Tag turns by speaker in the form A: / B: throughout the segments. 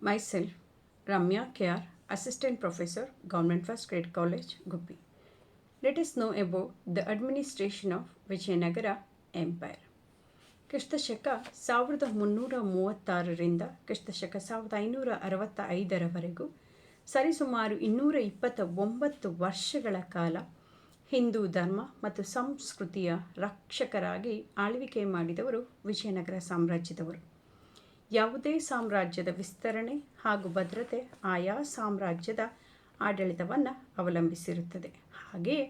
A: Myself, Ramya K.R., Assistant Professor, Government First Grade College, Guppy. Let us know about the administration of Vijayanagara Empire. ಕ್ರಿಸ್ತಶಕ 1336ರಿಂದ ಕ್ರಿಸ್ತಶಕ 1565ರವರೆಗೂ ಸರಿಸುಮಾರು 229 ವರ್ಷಗಳ ಕಾಲ ಹಿಂದೂ ಧರ್ಮ ಮತ್ತು ಸಂಸ್ಕೃತಿಯ ರಕ್ಷಕರಾಗಿ ಆಳ್ವಿಕೆ ಮಾಡಿದವರು ವಿಜಯನಗರ ಸಾಮ್ರಾಜ್ಯದವರು. ಯಾವುದೇ ಸಾಮ್ರಾಜ್ಯದ ವಿಸ್ತರಣೆ ಹಾಗೂ ಭದ್ರತೆ ಆಯಾ ಸಾಮ್ರಾಜ್ಯದ ಆಡಳಿತವನ್ನು ಅವಲಂಬಿಸಿರುತ್ತದೆ. ಹಾಗೆಯೇ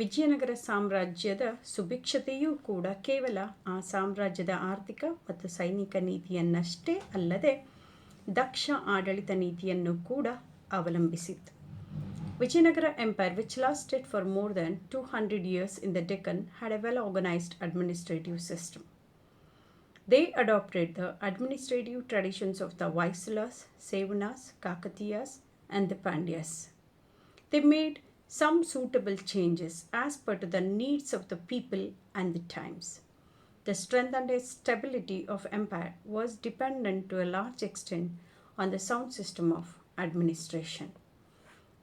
A: ವಿಜಯನಗರ ಸಾಮ್ರಾಜ್ಯದ ಸುಭಿಕ್ಷತೆಯೂ ಕೂಡ ಕೇವಲ ಆ ಸಾಮ್ರಾಜ್ಯದ ಆರ್ಥಿಕ ಮತ್ತು ಸೈನಿಕ ನೀತಿಯನ್ನಷ್ಟೇ ಅಲ್ಲದೆ ದಕ್ಷ ಆಡಳಿತ ನೀತಿಯನ್ನು ಕೂಡ ಅವಲಂಬಿಸಿತ್ತು. Vijayanagara Empire, which lasted for more than 200 years in the Deccan, had a well-organized administrative system. They adopted the administrative traditions of the Vaisalas, Sevanas, Kakatiyas, and the Pandyas. They made some suitable changes as per to the needs of the people and the times. The strength and stability of empire was dependent to a large extent on the sound system of administration.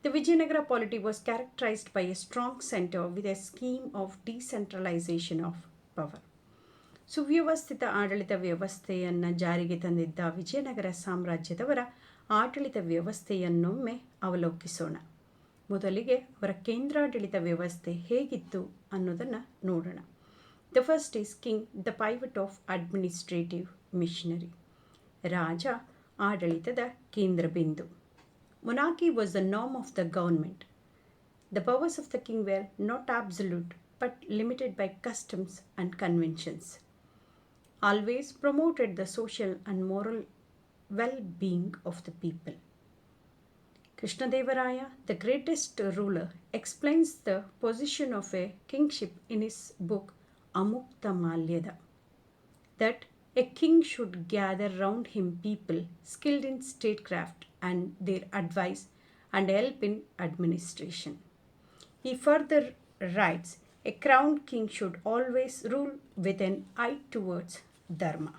A: The Vijayanagara polity was characterized by a strong center with a scheme of decentralization of power. ಸುವ್ಯವಸ್ಥಿತ ಆಡಳಿತ ವ್ಯವಸ್ಥೆಯನ್ನು ಜಾರಿಗೆ ತಂದಿದ್ದ ವಿಜಯನಗರ ಸಾಮ್ರಾಜ್ಯದವರ ಆಡಳಿತ ವ್ಯವಸ್ಥೆಯನ್ನೊಮ್ಮೆ ಅವಲೋಕಿಸೋಣ. ಮೊದಲಿಗೆ ಅವರ ಕೇಂದ್ರಾಡಳಿತ ವ್ಯವಸ್ಥೆ ಹೇಗಿತ್ತು ಅನ್ನೋದನ್ನು ನೋಡೋಣ. The first is king, the pivot of administrative machinery. ರಾಜ ಆಡಳಿತದ ಕೇಂದ್ರ ಬಿಂದು. Monarchy was the norm of the government. The powers of the king were not absolute but limited by customs and conventions. Always promoted the social and moral well-being of the people. Krishnadevaraya, the greatest ruler, explains the position of a kingship in his book Amukta Malyada, that a king should gather round him people skilled in statecraft and their advice and help in administration. He further writes, a crowned king should always rule with an eye towards dharma.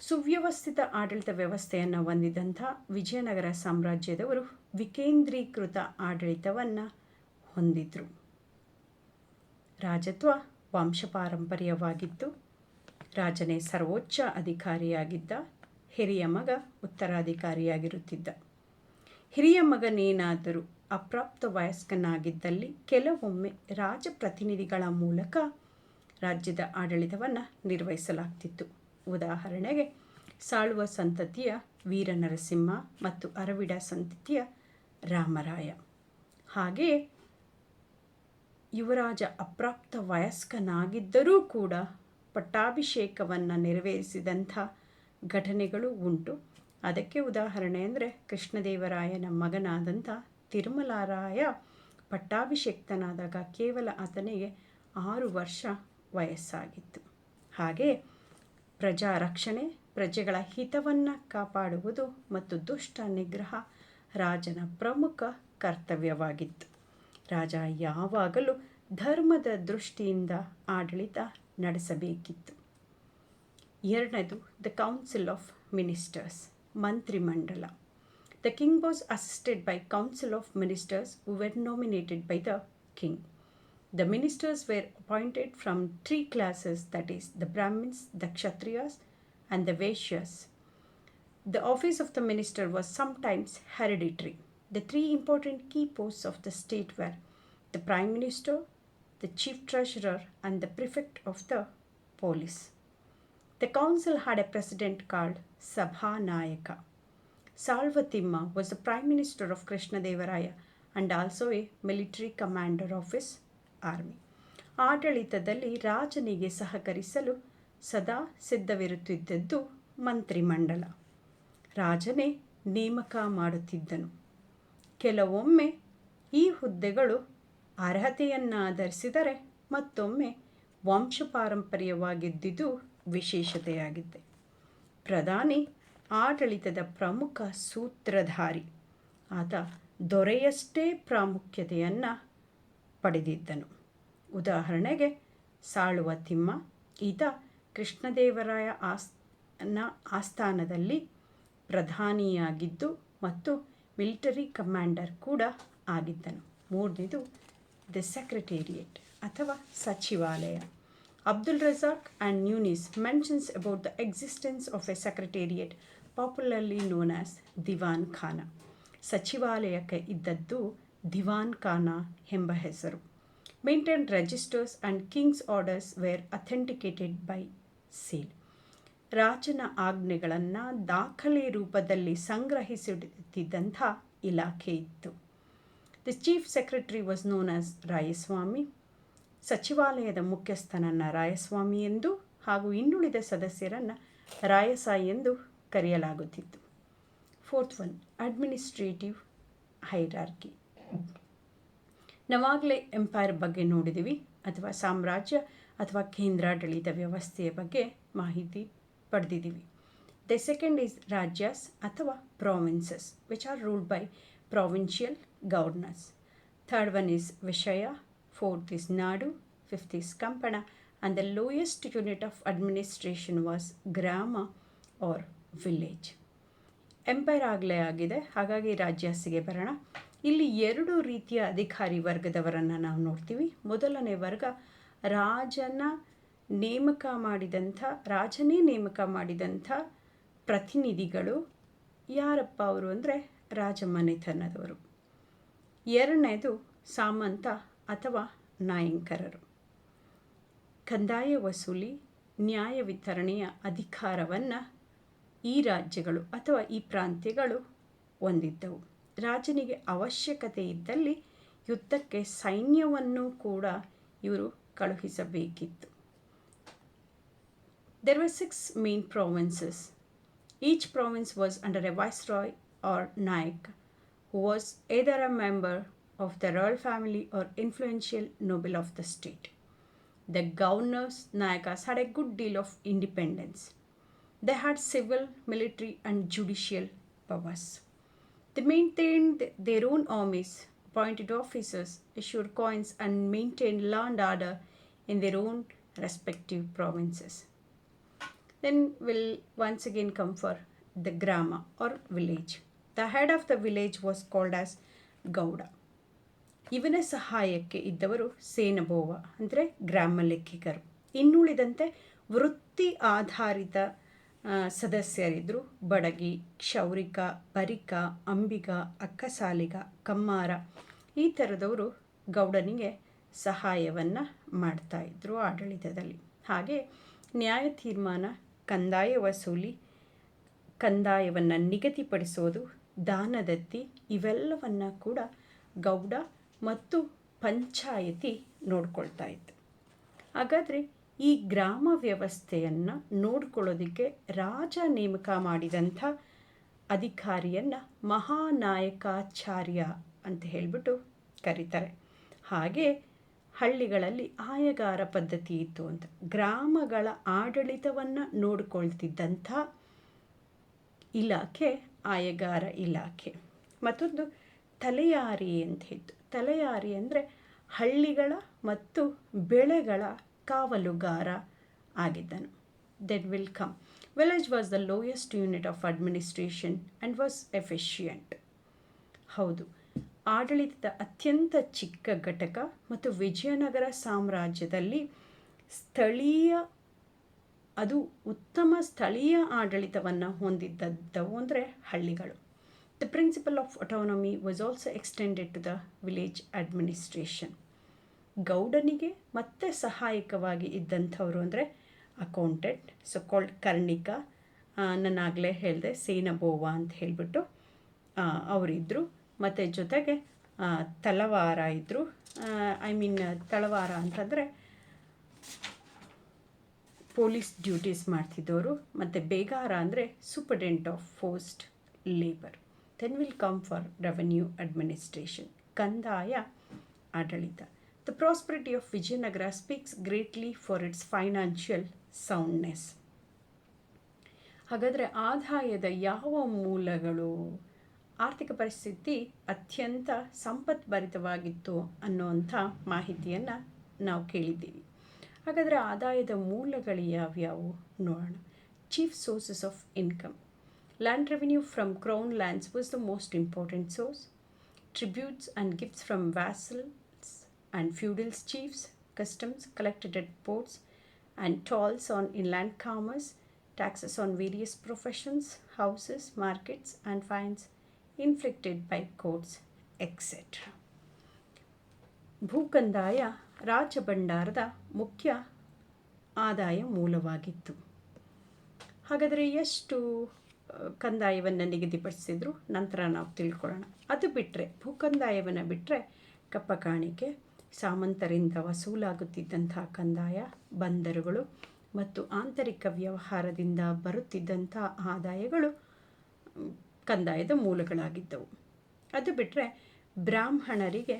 A: ಸುವ್ಯವಸ್ಥಿತ ಆಡಳಿತ ವ್ಯವಸ್ಥೆಯನ್ನು ಹೊಂದಿದಂಥ ವಿಜಯನಗರ ಸಾಮ್ರಾಜ್ಯದವರು ವಿಕೇಂದ್ರೀಕೃತ ಆಡಳಿತವನ್ನು ಹೊಂದಿದ್ರು. ರಾಜತ್ವ ವಂಶಪಾರಂಪರ್ಯವಾಗಿತ್ತು. ರಾಜನೇ ಸರ್ವೋಚ್ಚ ಅಧಿಕಾರಿಯಾಗಿದ್ದ. ಹಿರಿಯ ಮಗ ಉತ್ತರಾಧಿಕಾರಿಯಾಗಿರುತ್ತಿದ್ದ. ಹಿರಿಯ ಮಗನೇನಾದರೂ ಅಪ್ರಾಪ್ತ ವಯಸ್ಕನಾಗಿದ್ದಲ್ಲಿ ಕೆಲವೊಮ್ಮೆ ರಾಜಪ್ರತಿನಿಧಿಗಳ ಮೂಲಕ ರಾಜ್ಯದ ಆಡಳಿತವನ್ನು ನಿರ್ವಹಿಸಲಾಗ್ತಿತ್ತು. ಉದಾಹರಣೆಗೆ ಸಾಳುವ ಸಂತತಿಯ ವೀರನರಸಿಂಹ ಮತ್ತು ಅರವಿಡ ಸಂತತಿಯ ರಾಮರಾಯ. ಹಾಗೆಯೇ ಯುವರಾಜ ಅಪ್ರಾಪ್ತ ವಯಸ್ಕನಾಗಿದ್ದರೂ ಕೂಡ ಪಟ್ಟಾಭಿಷೇಕವನ್ನು ನೆರವೇರಿಸಿದಂಥ ಘಟನೆಗಳು ಉಂಟು. ಅದಕ್ಕೆ ಉದಾಹರಣೆ ಅಂದರೆ ಕೃಷ್ಣದೇವರಾಯನ ಮಗನಾದಂಥ ತಿರುಮಲಾರಾಯ ಪಟ್ಟಾಭಿಷೇಕ್ತನಾದಾಗ ಕೇವಲ ಆತನಿಗೆ 6 ವರ್ಷ ವಯಸ್ಸಾಗಿತ್ತು. ಹಾಗೆ ಪ್ರಜಾ ರಕ್ಷಣೆ, ಪ್ರಜೆಗಳ ಹಿತವನ್ನು ಕಾಪಾಡುವುದು ಮತ್ತು ದುಷ್ಟ ನಿಗ್ರಹ ರಾಜನ ಪ್ರಮುಖ ಕರ್ತವ್ಯವಾಗಿತ್ತು. ರಾಜ ಯಾವಾಗಲೂ ಧರ್ಮದ ದೃಷ್ಟಿಯಿಂದ ಆಡಳಿತ ನಡೆಸಬೇಕಿತ್ತು. ಎರಡನೇದು ದ ಕೌನ್ಸಿಲ್ ಆಫ್ ಮಿನಿಸ್ಟರ್ಸ್, ಮಂತ್ರಿಮಂಡಲ. The king was assisted by council of ministers who were nominated by the king. The ministers were appointed from 3 classes, that is, the Brahmins, the Kshatriyas, and the Vaishyas. The office of the minister was sometimes hereditary. The 3 important key posts of the state were the Prime Minister, the Chief Treasurer, and the Prefect of the Police. The council had a president called Sabhanayaka. Salvatimma was the Prime Minister of Krishnadevaraya and also a military commander of his army. ಆಡಳಿತದಲ್ಲಿ ರಾಜನಿಗೆ ಸಹಕರಿಸಲು ಸದಾ ಸಿದ್ಧವಿರುತ್ತಿದ್ದದ್ದು ಮಂತ್ರಿಮಂಡಲ. ರಾಜನೇ ನೇಮಕ ಮಾಡುತ್ತಿದ್ದನು. ಕೆಲವೊಮ್ಮೆ ಈ ಹುದ್ದೆಗಳು ಅರ್ಹತೆಯನ್ನಾಧರಿಸಿದರೆ ಮತ್ತೊಮ್ಮೆ ವಂಶಪಾರಂಪರ್ಯವಾಗಿದ್ದುದು ವಿಶೇಷತೆಯಾಗಿದೆ. ಪ್ರಧಾನಿ ಆಡಳಿತದ ಪ್ರಮುಖ ಸೂತ್ರಧಾರಿ. ಆತ ದೊರೆಯಷ್ಟೇ ಪ್ರಾಮುಖ್ಯತೆಯನ್ನು ಪಡೆದಿದ್ದನು. ಉದಾಹರಣೆಗೆ ಸಾಳುವ ತಿಮ್ಮ, ಈತ ಕೃಷ್ಣದೇವರಾಯ ಆಸ್ಥಾನದಲ್ಲಿ ಪ್ರಧಾನಿಯಾಗಿದ್ದು ಮತ್ತು ಮಿಲಿಟರಿ ಕಮಾಂಡರ್ ಕೂಡ ಆಗಿದ್ದನು. ಮೂರನೇದು ದ ಸೆಕ್ರೆಟೇರಿಯೇಟ್ ಅಥವಾ ಸಚಿವಾಲಯ. Abdul Razak and Yunis mentions about the existence of a secretariat popularly known as ದಿವಾನ್ ಖಾನ. ಸಚಿವಾಲಯಕ್ಕೆ ಇದ್ದದ್ದು ದಿವಾನ್ ಖಾನ ಎಂಬ ಹೆಸರು. Maintained registers and king's orders were authenticated by seal. ರಾಜನ ಆಜ್ಞೆಗಳನ್ನು ದಾಖಲೆ ರೂಪದಲ್ಲಿ ಸಂಗ್ರಹಿಸುತ್ತಿದ್ದಂಥ ಇಲಾಖೆ ಇತ್ತು. The chief secretary was known as Rayaswami. ಸಚಿವಾಲಯದ ಮುಖ್ಯಸ್ಥನನ್ನು ರಾಯಸ್ವಾಮಿ ಎಂದು ಹಾಗೂ ಇನ್ನುಳಿದ ಸದಸ್ಯರನ್ನು ರಾಯಸಾಯಿ ಎಂದು ಕರೆಯಲಾಗುತ್ತಿತ್ತು. Fourth one, administrative hierarchy. ನಾವಾಗಲೇ ಎಂಪೈರ್ ಬಗ್ಗೆ ನೋಡಿದ್ದೀವಿ, ಅಥವಾ ಸಾಮ್ರಾಜ್ಯ ಅಥವಾ ಕೇಂದ್ರಾಡಳಿತ ವ್ಯವಸ್ಥೆಯ ಬಗ್ಗೆ ಮಾಹಿತಿ ಪಡೆದಿದ್ದೀವಿ. ದ ಸೆಕೆಂಡ್ ಈಸ್ ರಾಜ್ಯಾಸ್ ಅಥವಾ provinces which are ruled by provincial governors. Third one is vishaya. Fourth is nadu. Fifth is kampana. And the lowest unit of administration was grama or village. Empire ಆಗಲೇ ಆಗಿದೆ, ಹಾಗಾಗಿ ರಾಜ್ಯಾಸಿಗೆ ಬರೋಣ. ಇಲ್ಲಿ ಎರಡು ರೀತಿಯ ಅಧಿಕಾರಿ ವರ್ಗದವರನ್ನು ನಾವು ನೋಡ್ತೀವಿ. ಮೊದಲನೇ ವರ್ಗ ರಾಜನೇ ನೇಮಕ ಮಾಡಿದಂಥ ಪ್ರತಿನಿಧಿಗಳು. ಯಾರಪ್ಪ ಅವರು ಅಂದರೆ ರಾಜಮನೆತನದವರು. ಎರಡನೇದು ಸಾಮಂತ ಅಥವಾ ನಾಯಂಕರರು. ಕಂದಾಯ ವಸೂಲಿ, ನ್ಯಾಯ ವಿತರಣೆಯ ಅಧಿಕಾರವನ್ನು ಈ ರಾಜ್ಯಗಳು ಅಥವಾ ಈ ಪ್ರಾಂತ್ಯಗಳು ಹೊಂದಿದ್ದವು. ರಾಜನಿಗೆ ಅವಶ್ಯಕತೆ ಇದ್ದಲ್ಲಿ ಯುದ್ಧಕ್ಕೆ ಸೈನ್ಯವನ್ನು ಕೂಡ ಇವರು ಕಳುಹಿಸಬೇಕಿತ್ತು. There were 6 main provinces. Each province was under a viceroy or naik, who was either a member of the royal family or influential noble of the state. The governors, nayakas, had a good deal of independence. They had civil, military and judicial powers. They maintained their own armies, appointed officers, issued coins and maintained law and order in their own respective provinces. Then we'll once again come for the grama or village. The head of the village was called as Gowda. ಇವನ ಸಹಾಯಕ್ಕೆ ಇದ್ದವರು ಸೇನಬೋವ ಅಂದರೆ ಗ್ರಾಮ ಲೆಕ್ಕಿಗರು. ಇನ್ನುಳಿದಂತೆ ವೃತ್ತಿ ಆಧಾರಿತ ಸದಸ್ಯರಿದ್ದರು. ಬಡಗಿ, ಕ್ಷೌರಿಕ, ಬರಿಕ, ಅಂಬಿಗ, ಅಕ್ಕಸಾಲಿಗ, ಕಮ್ಮಾರ ಈ ಥರದವರು ಗೌಡನಿಗೆ ಸಹಾಯವನ್ನು ಮಾಡ್ತಾಯಿದ್ರು ಆಡಳಿತದಲ್ಲಿ. ಹಾಗೆ ನ್ಯಾಯ ತೀರ್ಮಾನ, ಕಂದಾಯ ವಸೂಲಿ, ಕಂದಾಯವನ್ನು ನಿಗದಿಪಡಿಸೋದು, ದಾನದತ್ತಿ ಇವೆಲ್ಲವನ್ನು ಕೂಡ ಗೌಡ ಮತ್ತು ಪಂಚಾಯತಿ ನೋಡ್ಕೊಳ್ತಾ ಇತ್ತು. ಹಾಗಾದರೆ ಈ ಗ್ರಾಮ ವ್ಯವಸ್ಥೆಯನ್ನು ನೋಡ್ಕೊಳ್ಳೋದಕ್ಕೆ ರಾಜ ನೇಮಕ ಮಾಡಿದಂಥ ಅಧಿಕಾರಿಯನ್ನು ಮಹಾನಾಯಕಾಚಾರ್ಯ ಅಂತ ಹೇಳಿಬಿಟ್ಟು ಕರೀತಾರೆ. ಹಾಗೆ ಹಳ್ಳಿಗಳಲ್ಲಿ ಆಯಗಾರ ಪದ್ಧತಿ ಇತ್ತು ಅಂತ. ಗ್ರಾಮಗಳ ಆಡಳಿತವನ್ನು ನೋಡಿಕೊಳ್ತಿದ್ದಂಥ ಇಲಾಖೆ ಆಯಗಾರ ಇಲಾಖೆ. ಮತ್ತೊಂದು ತಲೆಯಾರಿ ಅಂತ ಇತ್ತು. ತಲೆಯಾರಿ ಅಂದರೆ ಹಳ್ಳಿಗಳ ಮತ್ತು ಬೆಳೆಗಳ ಕಾವಲುಗಾರ ಆಗಿದ್ದನು. Then will come. Village was the lowest unit of administration and was efficient. ಹೌದು, ಆಡಳಿತದ ಅತ್ಯಂತ ಚಿಕ್ಕ ಘಟಕ ಮತ್ತು ವಿಜಯನಗರ ಸಾಮ್ರಾಜ್ಯದಲ್ಲಿ ಉತ್ತಮ ಸ್ಥಳೀಯ ಆಡಳಿತವನ್ನು ಹೊಂದಿದ್ದವು ಅಂದರೆ ಹಳ್ಳಿಗಳು. The principle of autonomy was also extended to the village administration. ಗೌಡನಿಗೆ ಮತ್ತೆ ಸಹಾಯಕವಾಗಿ ಇದ್ದಂಥವರು ಅಂದರೆ ಅಕೌಂಟೆಂಟ್, ಸೊ ಕಾಲ್ಡ್ ಕರ್ಣಿಕ, ನಾನಾಗಲೇ ಹೇಳಿದೆ ಸೇನಬೋವ ಅಂತ ಹೇಳಿಬಿಟ್ಟು ಅವರಿದ್ದರು. ಮತ್ತು ಜೊತೆಗೆ ತಳವಾರ ಇದ್ದರು. ತಳವಾರ ಅಂತಂದರೆ ಪೊಲೀಸ್ ಡ್ಯೂಟೀಸ್ ಮಾಡ್ತಿದ್ದವರು. ಮತ್ತು ಬೇಗಾರ ಅಂದರೆ superintendent of forced labour. Then will come for revenue administration, ಕಂದಾಯ ಆಡಳಿತ. The prosperity of Vijayanagara speaks greatly for its financial soundness. ಹಾಗಾದರೆ ಆದಾಯದ ಯಾವ ಮೂಲಗಳು, ಆರ್ಥಿಕ ಪರಿಸ್ಥಿತಿ ಅತ್ಯಂತ ಸಂಪತ್ಭರಿತವಾಗಿತ್ತು ಅನ್ನುವಂಥ ಮಾಹಿತಿಯನ್ನು ನಾವು ಕೇಳಿದ್ದೀವಿ. ಹಾಗಾದರೆ ಆದಾಯದ ಮೂಲಗಳು ಯಾವ್ಯಾವು ನೋಡೋಣ. Chief sources of income. Land revenue from crown lands was the most important source. Tributes and gifts from vassals and feudal chiefs, customs collected at ports, and tolls on inland commerce, taxes on various professions, houses, markets, and fines inflicted by courts, etc. ಭೂಕಂದಾಯ ರಾಜಭಂಡಾರದ ಮುಖ್ಯ ಆದಾಯ ಮೂಲವಾಗಿತ್ತು. ಹಾಗಾದರೆ ಎಷ್ಟು ಕಂದಾಯವನ್ನು ನಿಗದಿಪಡಿಸಿದ್ರು ನಂತರ ನಾವು ತಿಳ್ಕೊಳ್ಳೋಣ. ಅದು ಬಿಟ್ಟರೆ ಭೂಕಂದಾಯವನ್ನು ಬಿಟ್ಟರೆ ಕಪ್ಪ ಕಾಣಿಕೆ, ಸಾಮಂತರಿಂದ ವಸೂಲಾಗುತ್ತಿದ್ದಂಥ ಕಂದಾಯ, ಬಂದರುಗಳು ಮತ್ತು ಆಂತರಿಕ ವ್ಯವಹಾರದಿಂದ ಬರುತ್ತಿದ್ದಂಥ ಆದಾಯಗಳು ಕಂದಾಯದ ಮೂಲಗಳಾಗಿದ್ದವು. ಅದು ಬಿಟ್ಟರೆ ಬ್ರಾಹ್ಮಣರಿಗೆ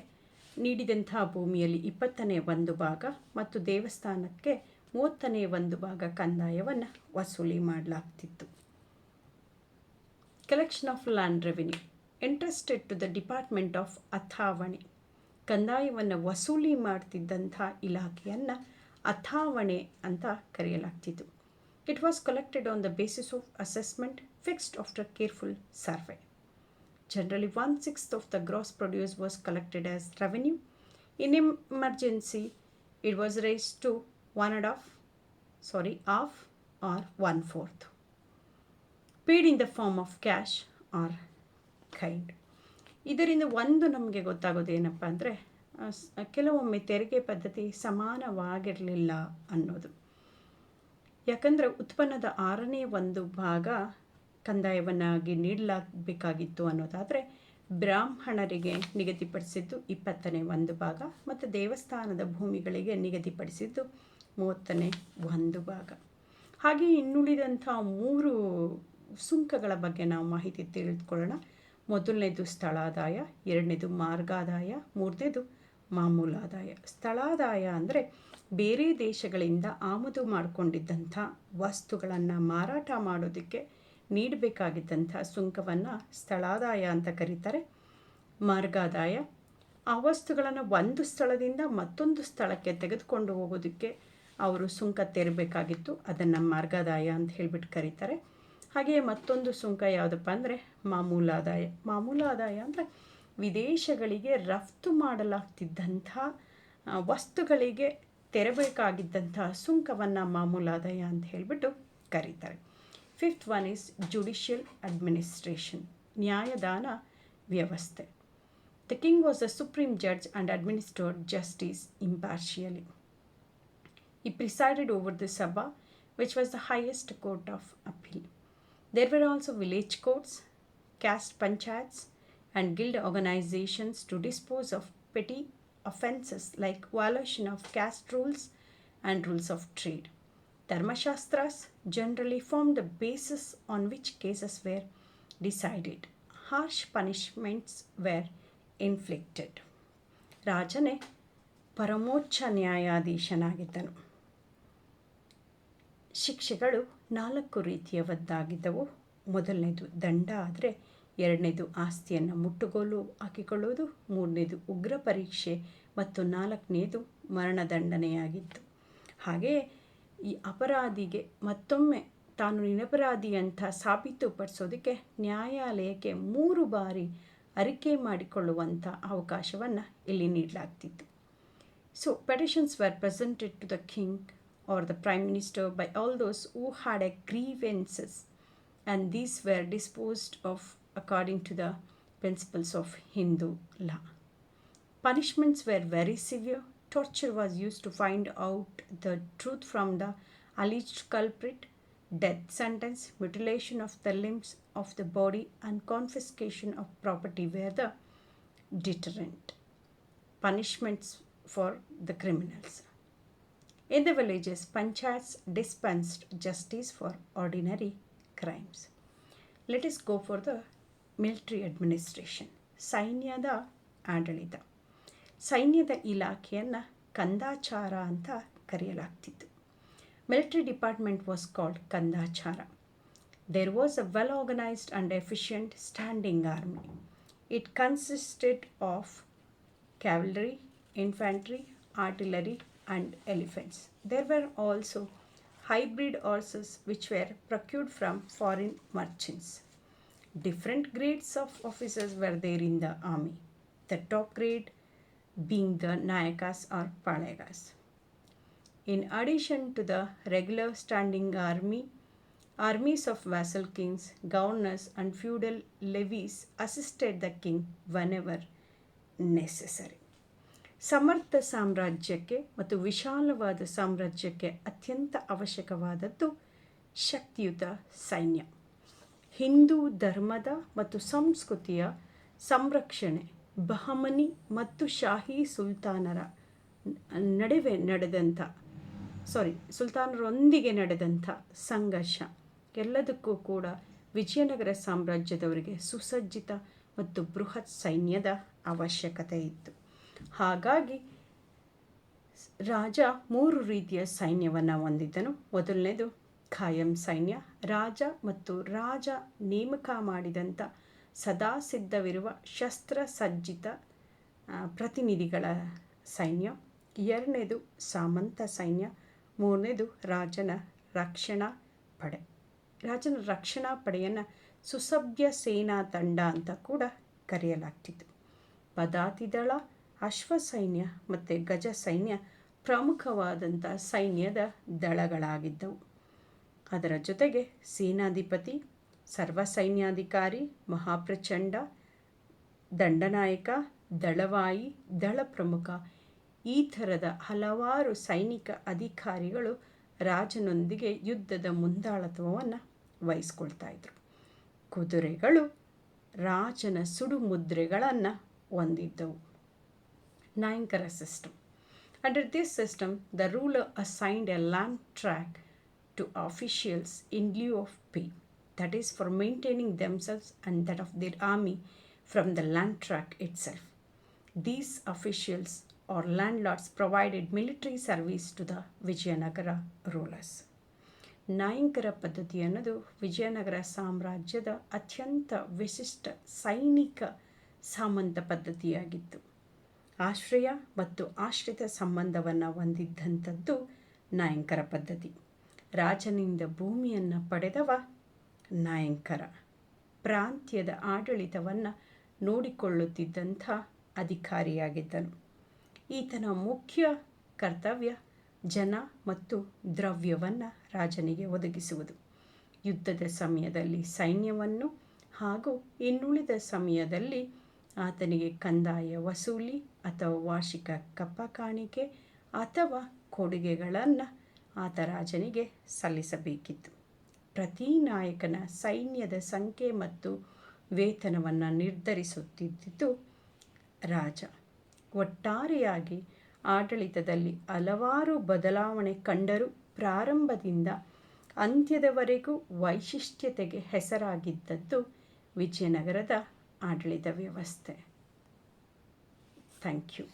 A: ನೀಡಿದಂಥ ಭೂಮಿಯಲ್ಲಿ 1/20 ಭಾಗ ಮತ್ತು ದೇವಸ್ಥಾನಕ್ಕೆ 1/30 ಭಾಗ ಕಂದಾಯವನ್ನು ವಸೂಲಿ ಮಾಡಲಾಗ್ತಿತ್ತು. Collection of land revenue entrusted to the department of Athavane. ಕಂದಾಯವನ್ನು ವಸೂಲಿ ಮಾಡ್ತಿದ್ದಂಥ ಇಲಾಖೆಯನ್ನು ಅಥಾವಣೆ ಅಂತ ಕರೆಯಲಾಗ್ತಿತ್ತು. It was collected on the basis of assessment fixed after careful survey. Generally, 1/6 of the gross produce was collected as revenue. In emergency, it was raised to half or 1/4. Paid in the form of cash or kind. ಇದರಿಂದ ಒಂದು ನಮಗೆ ಗೊತ್ತಾಗೋದೇನಪ್ಪ ಅಂದರೆ ಕೆಲವೊಮ್ಮೆ ತೆರಿಗೆ ಪದ್ಧತಿ ಸಮಾನವಾಗಿರಲಿಲ್ಲ ಅನ್ನೋದು. ಯಾಕಂದರೆ ಉತ್ಪನ್ನದ 1/6 ಭಾಗ ಕಂದಾಯವನ್ನಾಗಿ ನೀಡಲಾಗಬೇಕಾಗಿತ್ತು ಅನ್ನೋದಾದರೆ ಬ್ರಾಹ್ಮಣರಿಗೆ ನಿಗದಿಪಡಿಸಿದ್ದು 1/20 ಭಾಗ ಮತ್ತು ದೇವಸ್ಥಾನದ ಭೂಮಿಗಳಿಗೆ ನಿಗದಿಪಡಿಸಿದ್ದು 1/30 ಭಾಗ. ಹಾಗೆ ಇನ್ನುಳಿದಂಥ 3 ಸುಂಕಗಳ ಬಗ್ಗೆ ನಾವು ಮಾಹಿತಿ ತಿಳಿದುಕೊಳ್ಳೋಣ. ಮೊದಲನೇದು ಸ್ಥಳಾದಾಯ, ಎರಡನೇದು ಮಾರ್ಗಾದಾಯ, ಮೂರನೇದು ಮಾಮೂಲಾದಾಯ. ಸ್ಥಳಾದಾಯ ಅಂದರೆ ಬೇರೆ ದೇಶಗಳಿಂದ ಆಮದು ಮಾಡಿಕೊಂಡಿದ್ದಂಥ ವಸ್ತುಗಳನ್ನು ಮಾರಾಟ ಮಾಡೋದಕ್ಕೆ ನೀಡಬೇಕಾಗಿದ್ದಂಥ ಸುಂಕವನ್ನು ಸ್ಥಳಾದಾಯ ಅಂತ ಕರೀತಾರೆ. ಮಾರ್ಗಾದಾಯ ಆ ವಸ್ತುಗಳನ್ನು ಒಂದು ಸ್ಥಳದಿಂದ ಮತ್ತೊಂದು ಸ್ಥಳಕ್ಕೆ ತೆಗೆದುಕೊಂಡು ಹೋಗೋದಕ್ಕೆ ಅವರು ಸುಂಕ ತೆರಬೇಕಾಗಿತ್ತು, ಅದನ್ನು ಮಾರ್ಗಾದಾಯ ಅಂತ ಹೇಳಿಬಿಟ್ಟು ಕರೀತಾರೆ. ಹಾಗೆಯೇ ಮತ್ತೊಂದು ಸುಂಕ ಯಾವುದಪ್ಪ ಅಂದರೆ ಮಾಮೂಲಾದಾಯ. ಮಾಮೂಲಾದಾಯ ಅಂದರೆ ವಿದೇಶಗಳಿಗೆ ರಫ್ತು ಮಾಡಲಾಗ್ತಿದ್ದಂಥ ವಸ್ತುಗಳಿಗೆ ತೆರಬೇಕಾಗಿದ್ದಂಥ ಸುಂಕವನ್ನು ಮಾಮೂಲಾದಾಯ ಅಂತ ಹೇಳಿಬಿಟ್ಟು ಕರೀತಾರೆ. Fifth one is judicial administration, ನ್ಯಾಯದಾನ ವ್ಯವಸ್ಥೆ. The king was the supreme judge and administered justice impartially. He presided over the Sabha, which was the highest court of appeal. There were also village courts, caste panchayats, and guild organizations to dispose of petty offences like violation of caste rules and rules of trade. Dharmashastras generally formed the basis on which cases were decided. Harsh punishments were inflicted. ರಾಜನೇ ಪರಮೋಚ್ಚ ನ್ಯಾಯಾಧೀಶನಾಗಿದ್ದನು. ಶಿಕ್ಷೆಗಳು 4 ರೀತಿಯವದ್ದಾಗಿದ್ದವು. ಮೊದಲನೇದು ದಂಡ ಆದರೆ, ಎರಡನೇದು ಆಸ್ತಿಯನ್ನು ಮುಟ್ಟುಗೋಲು ಹಾಕಿಕೊಳ್ಳುವುದು, ಮೂರನೇದು ಉಗ್ರ ಪರೀಕ್ಷೆ ಮತ್ತು 4ನೇದು ಮರಣದಂಡನೆಯಾಗಿತ್ತು. ಹಾಗೆಯೇ ಈ ಅಪರಾಧಿಗೆ ಮತ್ತೊಮ್ಮೆ ತಾನು ನಿರಪರಾಧಿ ಅಂತ ಸಾಬೀತುಪಡಿಸೋದಕ್ಕೆ ನ್ಯಾಯಾಲಯಕ್ಕೆ 3 ಬಾರಿ ಅರಿಕೆ ಮಾಡಿಕೊಳ್ಳುವಂಥ ಅವಕಾಶವನ್ನು ಇಲ್ಲಿ ನೀಡಲಾಗ್ತಿತ್ತು. So petitions were presented to the king or the prime minister by all those who had a grievances, and these were disposed of according to the principles of Hindu law. Punishments were very severe. Torture was used to find out the truth from the alleged culprit. Death sentence, mutilation of the limbs of the body, and confiscation of property were the deterrent punishments for the criminals. In the villages, panchayats dispensed justice for ordinary crimes. Let us go for the military administration. ಸೈನ್ಯದ ಆಡಳಿತ. ಸೈನ್ಯದ ಇಲಾಖೆಯನ್ನು ಕಂದಾಚಾರ ಅಂತ ಕರೆಯಲಾಗ್ತಿತ್ತು. Military department was called Kandachara. There was a well-organized and efficient standing army. It consisted of cavalry, infantry, artillery, and elephants. There were also hybrid horses which were procured from foreign merchants. Different grades of officers were there in the army, the top grade being the Nayakas or Palayakas. In addition to the regular standing army, armies of vassal kings, governors, and feudal levies assisted the king whenever necessary. ಸಮರ್ಥ ಸಾಮ್ರಾಜ್ಯಕ್ಕೆ ಮತ್ತು ವಿಶಾಲವಾದ ಸಾಮ್ರಾಜ್ಯಕ್ಕೆ ಅತ್ಯಂತ ಅವಶ್ಯಕವಾದದ್ದು ಶಕ್ತಿಯುತ ಸೈನ್ಯ. ಹಿಂದೂ ಧರ್ಮದ ಮತ್ತು ಸಂಸ್ಕೃತಿಯ ಸಂರಕ್ಷಣೆ ಬಹಮನಿ ಮತ್ತು ಶಾಹಿ ಸುಲ್ತಾನರ ನಡುವೆ ಸುಲ್ತಾನರೊಂದಿಗೆ ನಡೆದಂಥ ಸಂಘರ್ಷ ಎಲ್ಲದಕ್ಕೂ ಕೂಡ ವಿಜಯನಗರ ಸಾಮ್ರಾಜ್ಯದವರಿಗೆ ಸುಸಜ್ಜಿತ ಮತ್ತು ಬೃಹತ್ ಸೈನ್ಯದ ಅವಶ್ಯಕತೆ ಇತ್ತು. ಹಾಗಾಗಿ ರಾಜ 3 ರೀತಿಯ ಸೈನ್ಯವನ್ನು ಹೊಂದಿದ್ದನು. ಮೊದಲನೇದು ಖಾಯಂ ಸೈನ್ಯ, ರಾಜ ಮತ್ತು ರಾಜ ನೇಮಕ ಮಾಡಿದಂಥ ಸದಾ ಸಿದ್ಧವಿರುವ ಶಸ್ತ್ರಸಜ್ಜಿತ ಪ್ರತಿನಿಧಿಗಳ ಸೈನ್ಯ. 2ನೇದು ಸಾಮಂತ ಸೈನ್ಯ. 3ನೇದು ರಾಜನ ರಕ್ಷಣಾ ಪಡೆ. ರಾಜನ ರಕ್ಷಣಾ ಪಡೆಯನ್ನು ಸುಸಭ್ಯ ಸೇನಾ ತಂಡ ಅಂತ ಕೂಡ ಕರೆಯಲಾಗ್ತಿತ್ತು. ಪದಾತಿದಳ, ಅಶ್ವಸೈನ್ಯ ಮತ್ತು ಗಜ ಸೈನ್ಯ ಪ್ರಮುಖವಾದಂಥ ಸೈನ್ಯದ ದಳಗಳಾಗಿದ್ದವು. ಅದರ ಜೊತೆಗೆ ಸೇನಾಧಿಪತಿ, ಸರ್ವಸೈನ್ಯಾಧಿಕಾರಿ, ಮಹಾಪ್ರಚಂಡ, ದಂಡನಾಯಕ, ದಳವಾಯಿ, ದಳ ಪ್ರಮುಖ ಈ ಥರದ ಹಲವಾರು ಸೈನಿಕ ಅಧಿಕಾರಿಗಳು ರಾಜನೊಂದಿಗೆ ಯುದ್ಧದ ಮುಂದಾಳತ್ವವನ್ನು ವಹಿಸ್ಕೊಳ್ತಾ ಇದ್ರು. ಕುದುರೆಗಳು ರಾಜನ ಸುಡುಮುದ್ರೆಗಳನ್ನು ಹೊಂದಿದ್ದವು. ನಾಯಂಕರ system. Under this system, the ruler assigned a land tract to officials in lieu of pay, that is, for maintaining themselves and that of their army from the land tract itself. These officials or landlords provided military service to the Vijayanagara rulers. ನಾಯಂಕರ ಪದ್ಧತಿ ಅನ್ನೋದು ವಿಜಯನಗರ ಸಾಮ್ರಾಜ್ಯದ ಅತ್ಯಂತ ವಿಶಿಷ್ಟ ಸೈನಿಕ ಸಾಮಂತ ಪದ್ಧತಿಯಾಗಿತ್ತು. ಆಶ್ರಯ ಮತ್ತು ಆಶ್ರಿತ ಸಂಬಂಧವನ್ನು ಹೊಂದಿದ್ದಂಥದ್ದು ನಾಯಂಕರ ಪದ್ಧತಿ. ರಾಜನಿಂದ ಭೂಮಿಯನ್ನು ಪಡೆದವ ನಾಯಂಕರ. ಪ್ರಾಂತ್ಯದ ಆಡಳಿತವನ್ನು ನೋಡಿಕೊಳ್ಳುತ್ತಿದ್ದಂಥ ಅಧಿಕಾರಿಯಾಗಿದ್ದನು. ಈತನ ಮುಖ್ಯ ಕರ್ತವ್ಯ ಜನ ಮತ್ತು ದ್ರವ್ಯವನ್ನು ರಾಜನಿಗೆ ಒದಗಿಸುವುದು. ಯುದ್ಧದ ಸಮಯದಲ್ಲಿ ಸೈನ್ಯವನ್ನು ಹಾಗೂ ಇನ್ನುಳಿದ ಸಮಯದಲ್ಲಿ ಆತನಿಗೆ ಕಂದಾಯ ವಸೂಲಿ ಅಥವಾ ವಾರ್ಷಿಕ ಕಪ್ಪ ಕಾಣಿಕೆ ಅಥವಾ ಕೊಡುಗೆಗಳನ್ನು ಆತ ರಾಜನಿಗೆ ಸಲ್ಲಿಸಬೇಕಿತ್ತು. ಪ್ರತಿ ನಾಯಕನ ಸೈನ್ಯದ ಸಂಖ್ಯೆ ಮತ್ತು ವೇತನವನ್ನು ನಿರ್ಧರಿಸುತ್ತಿದ್ದುದು ರಾಜ. ಒಟ್ಟಾರೆಯಾಗಿ ಆಡಳಿತದಲ್ಲಿ ಹಲವಾರು ಬದಲಾವಣೆ ಕಂಡರೂ ಪ್ರಾರಂಭದಿಂದ ಅಂತ್ಯದವರೆಗೂ ವೈಶಿಷ್ಟ್ಯತೆಗೆ ಹೆಸರಾಗಿದ್ದದ್ದು ವಿಜಯನಗರದ ಆಡಳಿತ ವ್ಯವಸ್ಥೆ. Thank you.